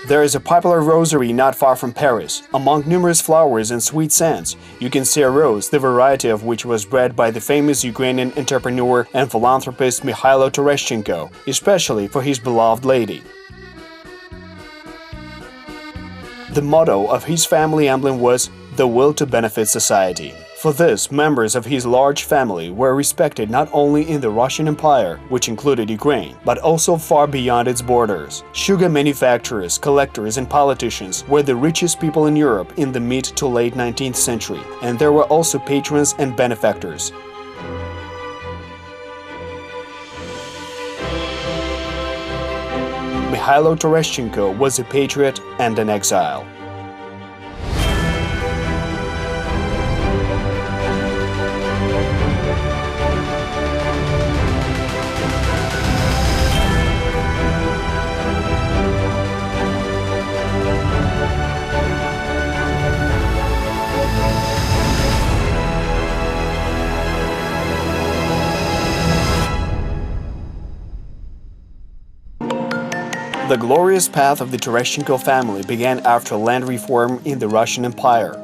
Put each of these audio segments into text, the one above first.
There is a popular rosary not far from Paris. Among numerous flowers and sweet scents, you can see a rose, the variety of which was bred by the famous Ukrainian entrepreneur and philanthropist Mykhailo Tereshchenko, especially for his beloved lady. The motto of his family emblem was "The will to benefit society." For this, members of his large family were respected not only in the Russian Empire, which included Ukraine, but also far beyond its borders. Sugar manufacturers, collectors, and politicians were the richest people in Europe in the mid to late 19th century, and there were also patrons and benefactors. Mykhailo Tereshchenko was a patriot and an exile. The glorious path of the Tereshchenko family began after land reform in the Russian Empire.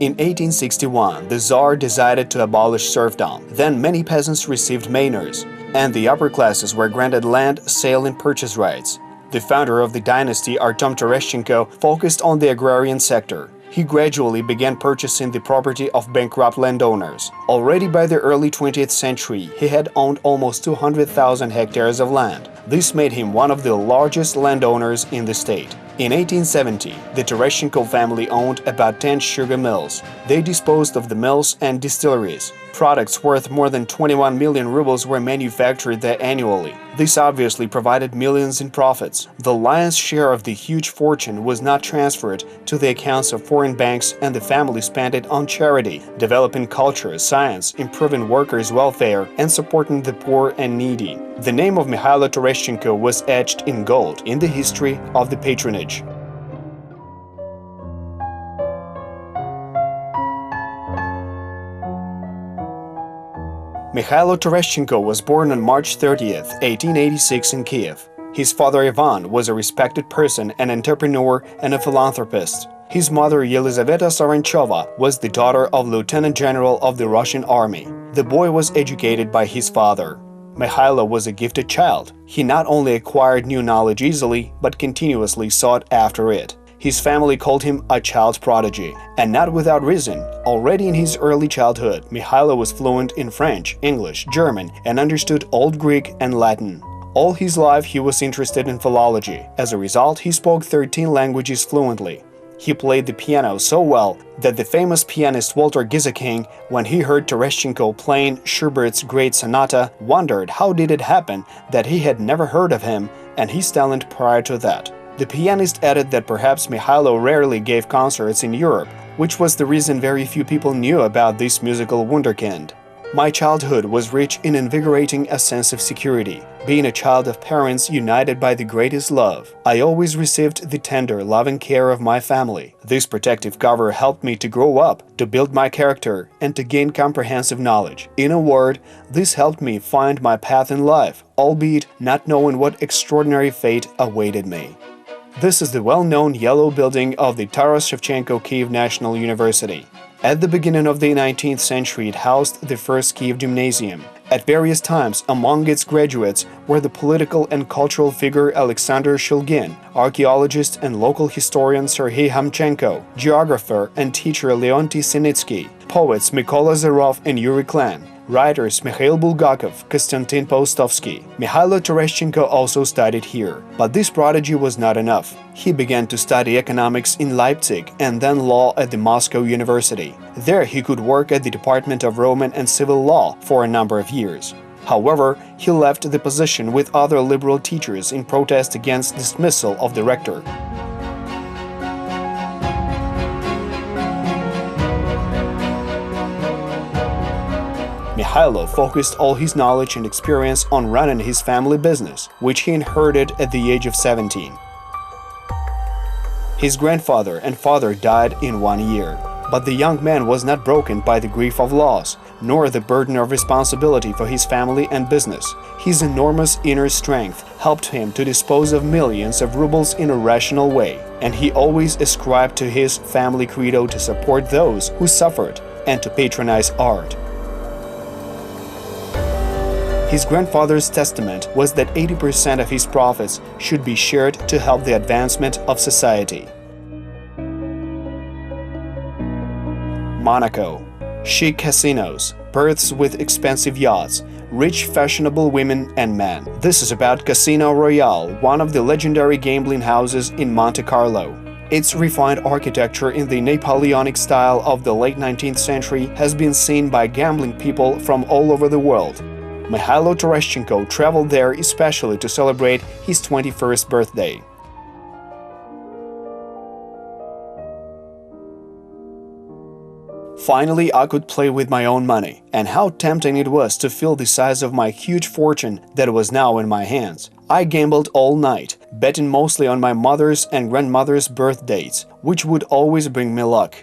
In 1861, the Tsar decided to abolish serfdom. Then many peasants received manors, and the upper classes were granted land, sale, and purchase rights. The founder of the dynasty, Artem Tereshchenko, focused on the agrarian sector. He gradually began purchasing the property of bankrupt landowners. Already by the early 20th century, he had owned almost 200,000 hectares of land. This made him one of the largest landowners in the state. In 1870, the Tereshchenko family owned about 10 sugar mills. They disposed of the mills and distilleries. Products worth more than 21 million rubles were manufactured there annually. This obviously provided millions in profits. The lion's share of the huge fortune was not transferred to the accounts of foreign banks, and the family spent it on charity, developing culture, science, improving workers' welfare, and supporting the poor and needy. The name of Mykhailo Tereshchenko was etched in gold in the history of the patronage. Mykhailo Tereshchenko was born on March 30, 1886 in Kiev. His father Ivan was a respected person, an entrepreneur, and a philanthropist. His mother Yelizaveta Saranchova was the daughter of Lieutenant General of the Russian Army. The boy was educated by his father. Mykhailo was a gifted child. He not only acquired new knowledge easily, but continuously sought after it. His family called him a child prodigy, and not without reason. Already in his early childhood, Mykhailo was fluent in French, English, German, and understood Old Greek and Latin. All his life he was interested in philology. As a result, he spoke 13 languages fluently. He played the piano so well that the famous pianist Walter Gizekine, when he heard Tereshchenko playing Schubert's great sonata, wondered how did it happen that he had never heard of him and his talent prior to that. The pianist added that perhaps Mykhailo rarely gave concerts in Europe, which was the reason very few people knew about this musical wunderkind. My childhood was rich in invigorating a sense of security. Being a child of parents united by the greatest love, I always received the tender, loving care of my family. This protective cover helped me to grow up, to build my character, and to gain comprehensive knowledge. In a word, this helped me find my path in life, albeit not knowing what extraordinary fate awaited me. This is the well-known yellow building of the Taras Shevchenko Kyiv National University. At the beginning of the 19th century, it housed the first Kyiv gymnasium. At various times, among its graduates were the political and cultural figure Alexander Shulgin, archaeologist and local historian Serhiy Hamchenko, geographer and teacher Leonty Sinitsky, poets Mykola Zerov and Yuri Klan, writers Mikhail Bulgakov, Konstantin Paustovsky. Mykhailo Tereshchenko also studied here. But this prodigy was not enough. He began to study economics in Leipzig and then law at the Moscow University. There he could work at the Department of Roman and Civil Law for a number of years. However, he left the position with other liberal teachers in protest against dismissal of the rector. Mykhailo focused all his knowledge and experience on running his family business, which he inherited at the age of 17. His grandfather and father died in 1 year, but the young man was not broken by the grief of loss, nor the burden of responsibility for his family and business. His enormous inner strength helped him to dispose of millions of rubles in a rational way, and he always ascribed to his family credo to support those who suffered and to patronize art. His grandfather's testament was that 80% of his profits should be shared to help the advancement of society. Monaco. Chic casinos, berths with expensive yachts, rich fashionable women and men. This is about Casino Royale, one of the legendary gambling houses in Monte Carlo. Its refined architecture in the Napoleonic style of the late 19th century has been seen by gambling people from all over the world. Mykhailo Tereshchenko traveled there especially to celebrate his 21st birthday. Finally, I could play with my own money, and how tempting it was to feel the size of my huge fortune that was now in my hands. I gambled all night, betting mostly on my mother's and grandmother's birth dates, which would always bring me luck.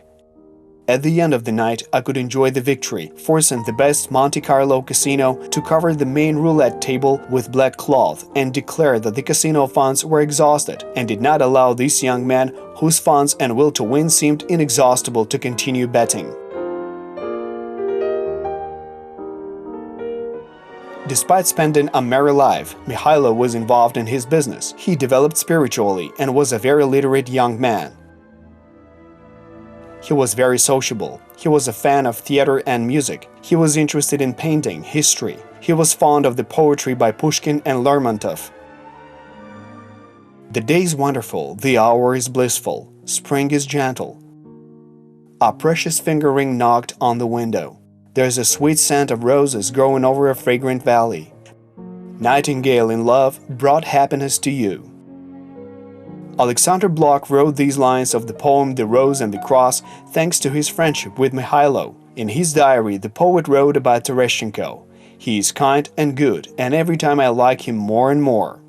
At the end of the night, I could enjoy the victory, forcing the best Monte Carlo casino to cover the main roulette table with black cloth and declare that the casino funds were exhausted and did not allow this young man, whose funds and will to win seemed inexhaustible, to continue betting. Despite spending a merry life, Mykhailo was involved in his business. He developed spiritually and was a very literate young man. He was very sociable. He was a fan of theater and music. He was interested in painting, history. He was fond of the poetry by Pushkin and Lermontov. The day is wonderful, the hour is blissful, spring is gentle. A precious finger ring knocked on the window. There's a sweet scent of roses growing over a fragrant valley. Nightingale in love brought happiness to you. Alexander Blok wrote these lines of the poem The Rose and the Cross thanks to his friendship with Mykhailo. In his diary, the poet wrote about Tereshchenko. He is kind and good, and every time I like him more and more.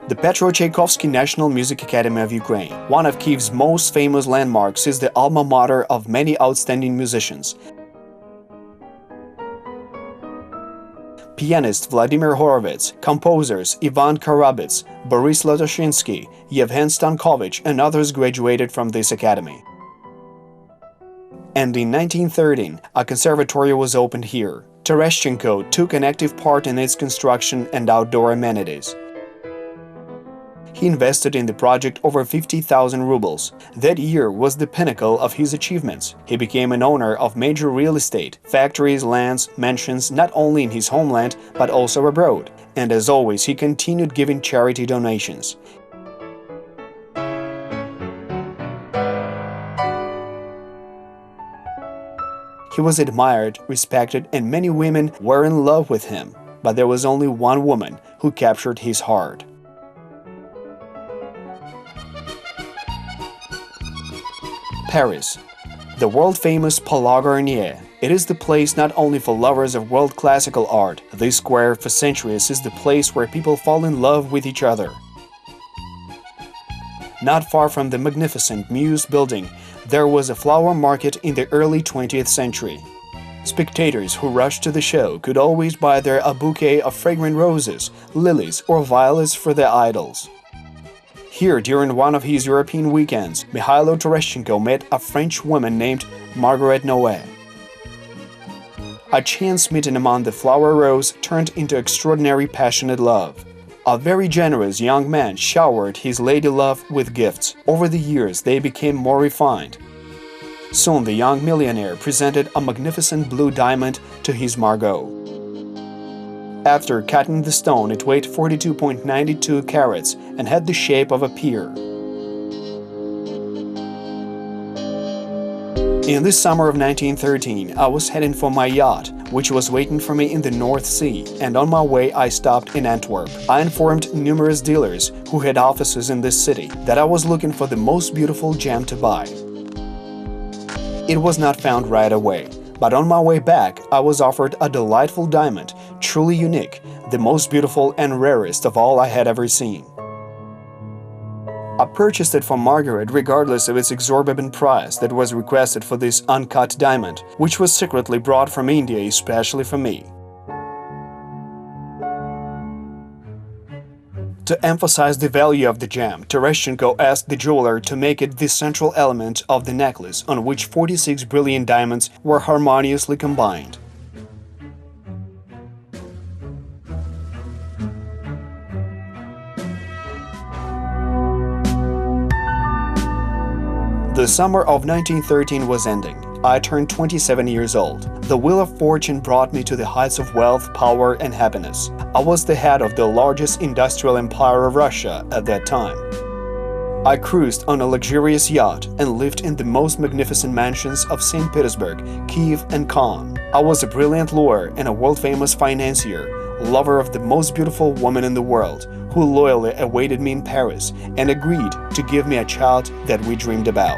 The Petro-Tchaikovsky National Music Academy of Ukraine, one of Kyiv's most famous landmarks, is the alma mater of many outstanding musicians. Pianist Vladimir Horovets, composers Ivan Karabits, Boris Latoshinsky, Yevhen Stankovich, and others graduated from this academy. And in 1913, a conservatory was opened here. Tereshchenko took an active part in its construction and outdoor amenities. He invested in the project over 50,000 rubles. That year was the pinnacle of his achievements. He became an owner of major real estate, factories, lands, mansions, not only in his homeland, but also abroad. And as always, he continued giving charity donations. He was admired, respected, and many women were in love with him. But there was only one woman who captured his heart. Paris. The world-famous Palais Garnier. It is the place not only for lovers of world classical art. This square for centuries is the place where people fall in love with each other. Not far from the magnificent Muse building, there was a flower market in the early 20th century. Spectators who rushed to the show could always buy there a bouquet of fragrant roses, lilies, or violets for their idols. Here, during one of his European weekends, Mykhailo Tereshchenko met a French woman named Margaret Noé. A chance meeting among the flower rows turned into extraordinary passionate love. A very generous young man showered his lady love with gifts. Over the years, they became more refined. Soon, the young millionaire presented a magnificent blue diamond to his Margot. After cutting the stone, it weighed 42.92 carats and had the shape of a pear. In the summer of 1913, I was heading for my yacht, which was waiting for me in the North Sea, and on my way I stopped in Antwerp. I informed numerous dealers who had offices in this city that I was looking for the most beautiful gem to buy. It was not found right away. But on my way back, I was offered a delightful diamond, truly unique, the most beautiful and rarest of all I had ever seen. I purchased it from Margaret regardless of its exorbitant price that was requested for this uncut diamond, which was secretly brought from India especially for me. To emphasize the value of the gem, Tereshchenko asked the jeweler to make it the central element of the necklace, on which 46 brilliant diamonds were harmoniously combined. The summer of 1913 was ending. I turned 27 years old. The wheel of fortune brought me to the heights of wealth, power, and happiness. I was the head of the largest industrial empire of Russia at that time. I cruised on a luxurious yacht and lived in the most magnificent mansions of St. Petersburg, Kiev, and Cannes. I was a brilliant lawyer and a world-famous financier, lover of the most beautiful woman in the world, who loyally awaited me in Paris and agreed to give me a child that we dreamed about.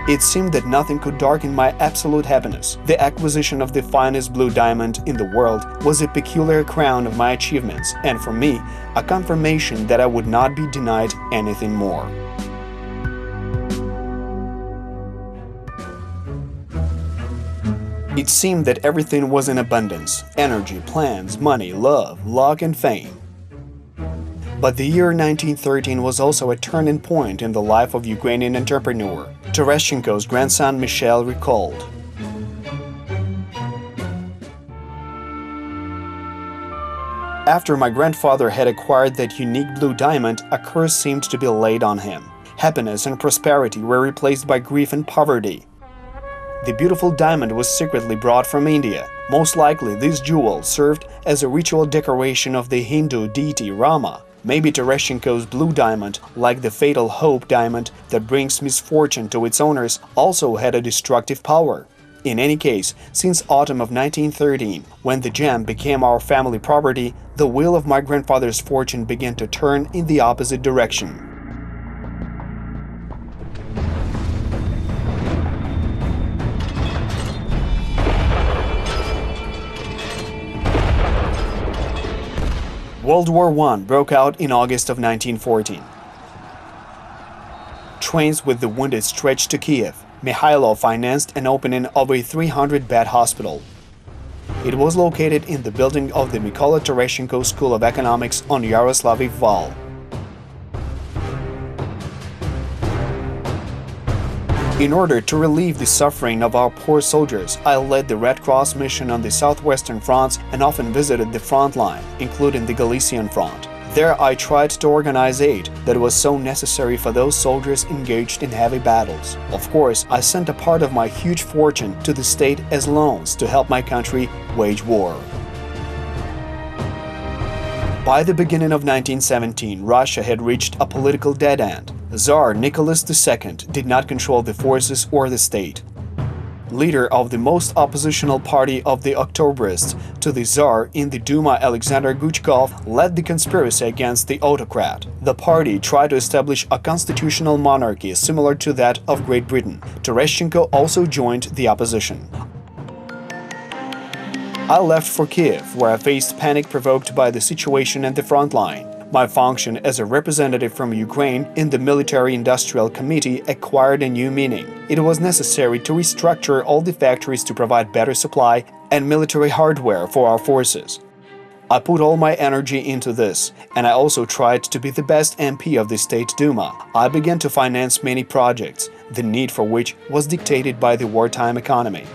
It seemed that nothing could darken my absolute happiness. The acquisition of the finest blue diamond in the world was a peculiar crown of my achievements, and for me, a confirmation that I would not be denied anything more. It seemed that everything was in abundance: energy, plans, money, love, luck, and fame. But the year 1913 was also a turning point in the life of Ukrainian entrepreneur. Tereshchenko's grandson Mikhailo recalled. After my grandfather had acquired that unique blue diamond, a curse seemed to be laid on him. Happiness and prosperity were replaced by grief and poverty. The beautiful diamond was secretly brought from India. Most likely, this jewel served as a ritual decoration of the Hindu deity Rama. Maybe Tereshchenko's blue diamond, like the fatal hope diamond that brings misfortune to its owners, also had a destructive power. In any case, since autumn of 1913, when the gem became our family property, the wheel of my grandfather's fortune began to turn in the opposite direction. World War I broke out in August of 1914. Trains with the wounded stretched to Kiev. Mykhailo financed an opening of a 300-bed hospital. It was located in the building of the Mykhailo Tereshchenko School of Economics on Yaroslaviv Val. In order to relieve the suffering of our poor soldiers, I led the Red Cross mission on the southwestern fronts and often visited the front line, including the Galician front. There I tried to organize aid that was so necessary for those soldiers engaged in heavy battles. Of course, I sent a part of my huge fortune to the state as loans to help my country wage war. By the beginning of 1917, Russia had reached a political dead end. Tsar Nicholas II did not control the forces or the state. Leader of the most oppositional party of the Octobrists to the Tsar in the Duma, Alexander Guchkov, led the conspiracy against the autocrat. The party tried to establish a constitutional monarchy similar to that of Great Britain. Tereshchenko also joined the opposition. I left for Kiev, where I faced panic provoked by the situation at the front line. My function as a representative from Ukraine in the Military-Industrial Committee acquired a new meaning. It was necessary to restructure all the factories to provide better supply and military hardware for our forces. I put all my energy into this, and I also tried to be the best MP of the State Duma. I began to finance many projects, the need for which was dictated by the wartime economy.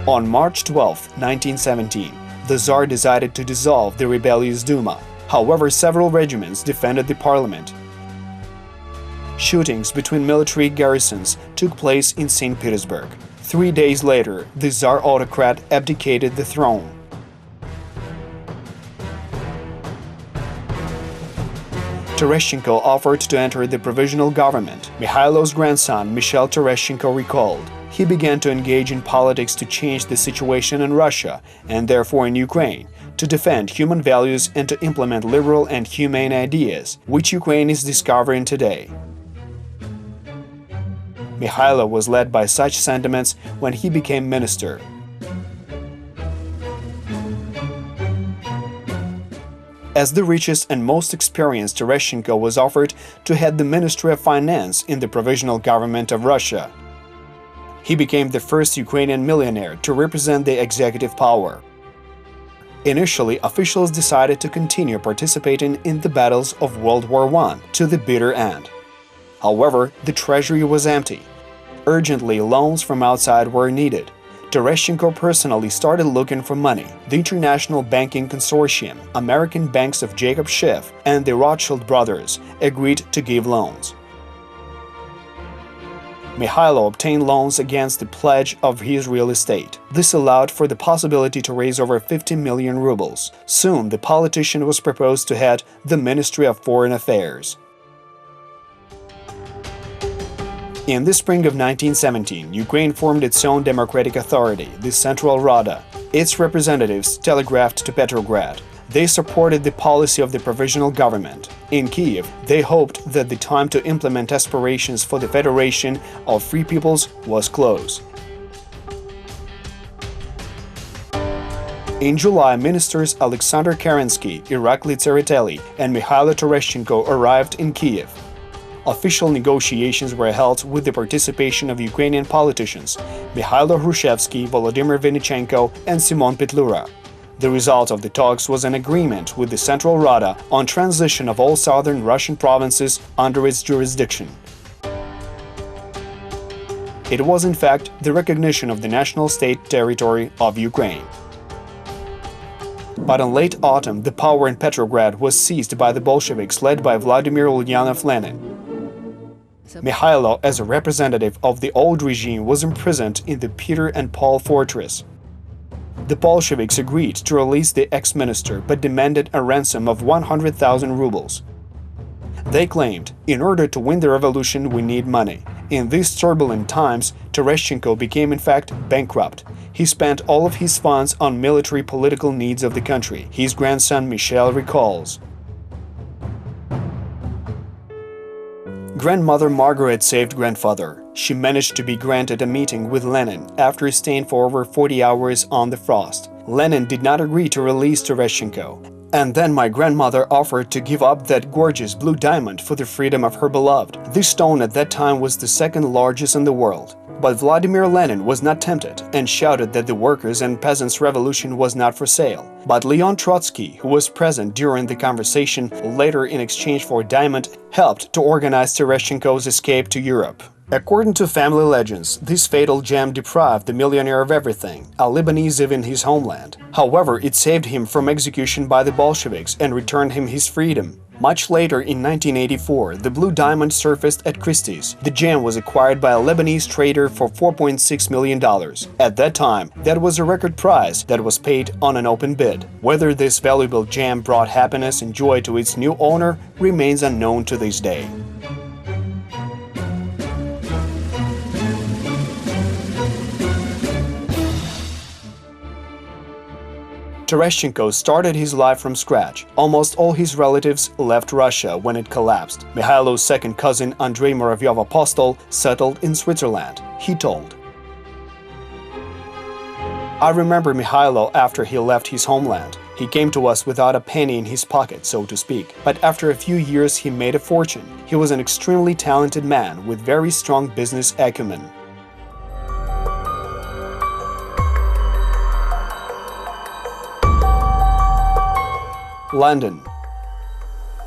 On March 12, 1917, the Tsar decided to dissolve the rebellious Duma. However, several regiments defended the parliament. Shootings between military garrisons took place in St. Petersburg. 3 days later, the Tsar autocrat abdicated the throne. Tereshchenko offered to enter the provisional government. Mikhailo's grandson, Mikhailo Tereshchenko, recalled. He began to engage in politics to change the situation in Russia, and therefore in Ukraine, to defend human values and to implement liberal and humane ideas, which Ukraine is discovering today. Mykhailo was led by such sentiments when he became minister. As the richest and most experienced, Tereshchenko was offered to head the Ministry of Finance in the Provisional Government of Russia. He became the first Ukrainian millionaire to represent the executive power. Initially, officials decided to continue participating in the battles of World War I to the bitter end. However, the treasury was empty. Urgently, loans from outside were needed. Tereshchenko personally started looking for money. The International Banking Consortium, American banks of Jacob Schiff, and the Rothschild brothers agreed to give loans. Mykhailo obtained loans against the pledge of his real estate. This allowed for the possibility to raise over 50 million rubles. Soon, the politician was proposed to head the Ministry of Foreign Affairs. In the spring of 1917, Ukraine formed its own democratic authority, the Central Rada. Its representatives telegraphed to Petrograd. They supported the policy of the provisional government. In Kiev, they hoped that the time to implement aspirations for the Federation of Free Peoples was close. In July, ministers Alexander Kerensky, Irakli Tsereteli, and Mykhailo Tereshchenko arrived in Kiev. Official negotiations were held with the participation of Ukrainian politicians Mikhailo Hrushevsky, Volodymyr Vinnichenko, and Simon Petlura. The result of the talks was an agreement with the Central Rada on transition of all southern Russian provinces under its jurisdiction. It was in fact the recognition of the national state territory of Ukraine. But in late autumn, the power in Petrograd was seized by the Bolsheviks led by Vladimir Ulyanov Lenin. Mykhailo, as a representative of the old regime, was imprisoned in the Peter and Paul fortress. The Bolsheviks agreed to release the ex-minister but demanded a ransom of 100,000 rubles. They claimed, in order to win the revolution we need money. In these turbulent times, Tereshchenko became in fact bankrupt. He spent all of his funds on military political needs of the country, his grandson Michel recalls. Grandmother Margaret saved grandfather. She managed to be granted a meeting with Lenin after staying for over 40 hours on the frost. Lenin did not agree to release Tereshchenko. And then my grandmother offered to give up that gorgeous blue diamond for the freedom of her beloved. This stone at that time was the second largest in the world. But Vladimir Lenin was not tempted and shouted that the workers' and peasants' revolution was not for sale. But Leon Trotsky, who was present during the conversation, later in exchange for a diamond, helped to organize Tereshchenko's escape to Europe. According to family legends, this fatal gem deprived the millionaire of everything, a Lebanese in his homeland. However, it saved him from execution by the Bolsheviks and returned him his freedom. Much later, in 1984, the blue diamond surfaced at Christie's. The gem was acquired by a Lebanese trader for $4.6 million. At that time, that was a record price that was paid on an open bid. Whether this valuable gem brought happiness and joy to its new owner remains unknown to this day. Tereshchenko started his life from scratch. Almost all his relatives left Russia when it collapsed. Mikhailo's second cousin, Andrei Muravyev-Apostol, settled in Switzerland. He told, "I remember Mykhailo after he left his homeland. He came to us without a penny in his pocket, so to speak. But after a few years he made a fortune. He was an extremely talented man with very strong business acumen." London.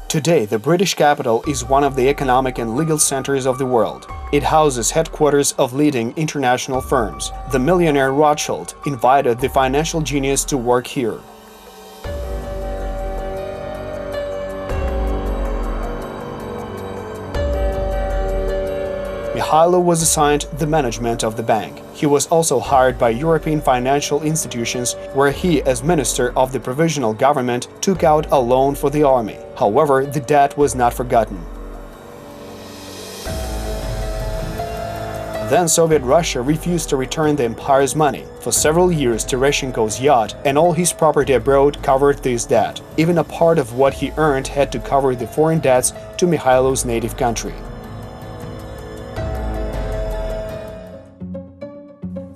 Today, the British capital is one of the economic and legal centers of the world. It houses headquarters of leading international firms. The millionaire Rothschild invited the financial genius to work here. Mykhailo was assigned the management of the bank. He was also hired by European financial institutions, where he, as minister of the provisional government, took out a loan for the army. However, the debt was not forgotten. Then Soviet Russia refused to return the empire's money. For several years, Tereshchenko's yacht and all his property abroad covered this debt. Even a part of what he earned had to cover the foreign debts to Mikhailo's native country.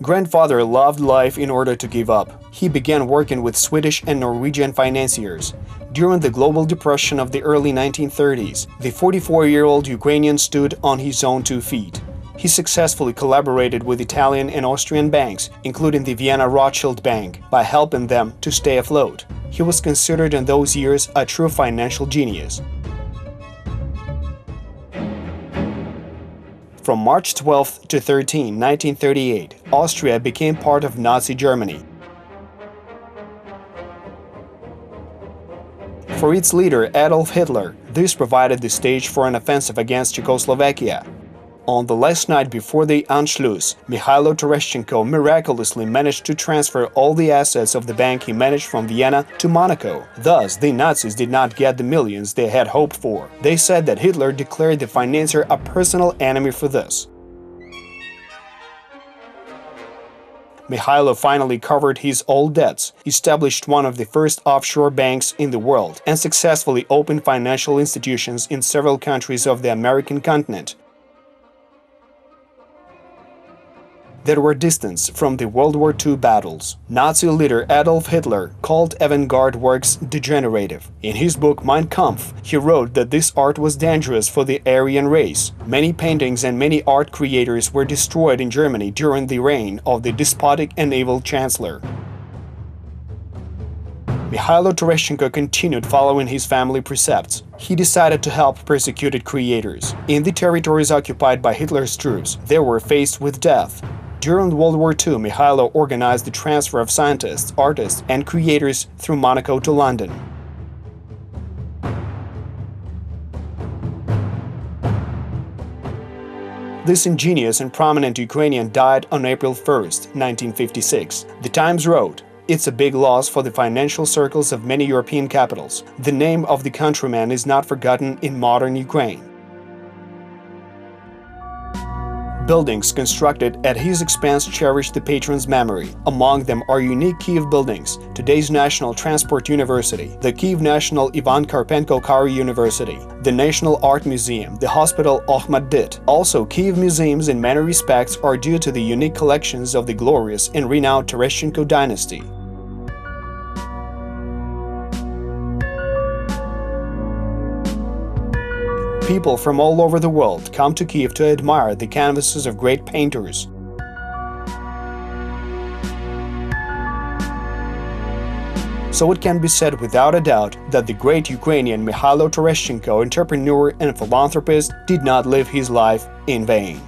Grandfather loved life in order to give up. He began working with Swedish and Norwegian financiers. During the global depression of the early 1930s, the 44-year-old Ukrainian stood on his own 2 feet. He successfully collaborated with Italian and Austrian banks, including the Vienna Rothschild Bank, by helping them to stay afloat. He was considered in those years a true financial genius. From March 12 to 13, 1938, Austria became part of Nazi Germany. For its leader Adolf Hitler, this provided the stage for an offensive against Czechoslovakia. On the last night before the Anschluss, Mykhailo Tereshchenko miraculously managed to transfer all the assets of the bank he managed from Vienna to Monaco. Thus, the Nazis did not get the millions they had hoped for. They said that Hitler declared the financier a personal enemy for this. Mykhailo finally covered his old debts, established one of the first offshore banks in the world, and successfully opened financial institutions in several countries of the American continent that were distant from the World War II battles. Nazi leader Adolf Hitler called avant-garde works degenerative. In his book Mein Kampf, he wrote that this art was dangerous for the Aryan race. Many paintings and many art creators were destroyed in Germany during the reign of the despotic and evil chancellor. Mykhailo Tereshchenko continued following his family precepts. He decided to help persecuted creators. In the territories occupied by Hitler's troops, they were faced with death. During World War II, Mykhailo organized the transfer of scientists, artists, and creators through Monaco to London. This ingenious and prominent Ukrainian died on April 1, 1956. The Times wrote, "It's a big loss for the financial circles of many European capitals. The name of the countryman is not forgotten in modern Ukraine." Buildings constructed at his expense cherish the patron's memory. Among them are unique Kiev buildings, today's National Transport University, the Kiev National Ivan Karpenko-Kary University, the National Art Museum, the Hospital Ohmad-Dit. Also, Kiev museums in many respects are due to the unique collections of the glorious and renowned Tereshchenko dynasty. People from all over the world come to Kiev to admire the canvases of great painters. So it can be said without a doubt that the great Ukrainian Mykhailo Tereshchenko, entrepreneur and philanthropist, did not live his life in vain.